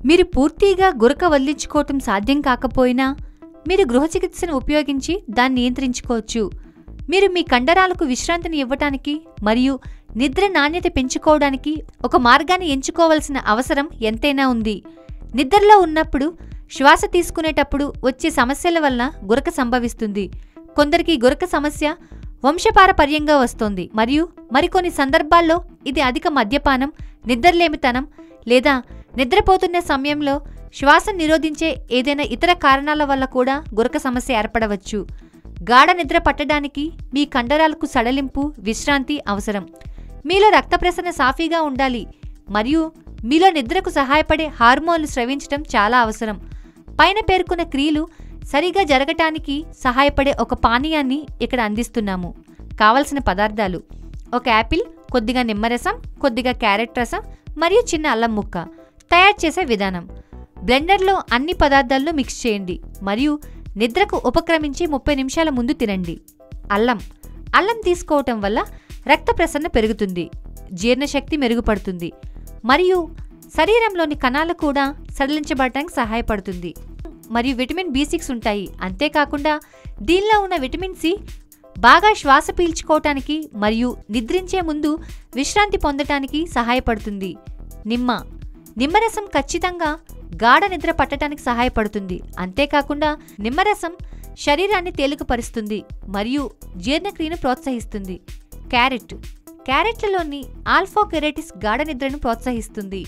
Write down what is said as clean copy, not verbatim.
మీరు పూర్తిగా గురక వదిలించుకోవటం సాధ్యం కాకపోయినా మీరు గృహ చికిత్సను ఉపయోగించి దాన్ని నియంత్రించుకోవచ్చు. మీరు మీ కండరాలకు విశ్రాంతిని ఇవ్వటానికి మరియు నిద్ర నాణ్యత పెంచుకోవడానికి ఒక మార్గాన్ని ఎంచుకోవాల్సిన అవసరం ఎంతైనా ఉంది. నిద్రలో ఉన్నప్పుడు శ్వాస తీసుకునేటప్పుడు వచ్చే సమస్యల వల్ల గురక సంభవిస్తుంది. కొందరికి గురక సమస్య వంశపారపర్యంగా వస్తోంది మరియు మరికొన్ని సందర్భాల్లో ఇది అధిక మద్యపానం, నిద్రలేమితనం లేదా నిద్రపోతున్న సమయంలో శ్వాస నిరోధించే ఏదైనా ఇతర కారణాల వల్ల కూడా గురక సమస్య ఏర్పడవచ్చు. గాఢ నిద్ర పట్టడానికి మీ కండరాలకు సడలింపు, విశ్రాంతి అవసరం. మీలో రక్త ప్రసరణ సాఫీగా ఉండాలి మరియు మీలో నిద్రకు సహాయపడే హార్మోన్లు స్రవించడం చాలా అవసరం. పైన పేర్కొన్న క్రియలు సరిగా జరగటానికి సహాయపడే ఒక పానీయాన్ని ఇక్కడ అందిస్తున్నాము. కావలసిన పదార్థాలు: ఒక యాపిల్, కొద్దిగా నిమ్మరసం, కొద్దిగా క్యారెట్ రసం మరియు చిన్న అల్లం ముక్క. తయారు చేసే విధానం: బ్లెండర్లో అన్ని పదార్థాలను మిక్స్ చేయండి మరియు నిద్రకు ఉపక్రమించి 30 నిమిషాల ముందు తినండి. అల్లం తీసుకోవటం వల్ల రక్త ప్రసరణ పెరుగుతుంది, జీర్ణశక్తి మెరుగుపడుతుంది మరియు శరీరంలోని కణాలు కూడా సడలించబడటానికి సహాయపడుతుంది. మరియు విటమిన్ B6 ఉంటాయి. అంతేకాకుండా దీనిలో ఉన్న విటమిన్ C బాగా శ్వాస పీల్చుకోవటానికి మరియు నిద్రించే ముందు విశ్రాంతి పొందటానికి సహాయపడుతుంది. నిమ్మరసం ఖచ్చితంగా గాఢ నిద్ర పట్టడానికి సహాయపడుతుంది. అంతేకాకుండా నిమ్మరసం శరీరాన్ని తేలికపరుస్తుంది మరియు జీర్ణక్రియను ప్రోత్సహిస్తుంది. క్యారెట్లలోని ఆల్ఫా కెరటిస్ గాఢ నిద్రను ప్రోత్సహిస్తుంది.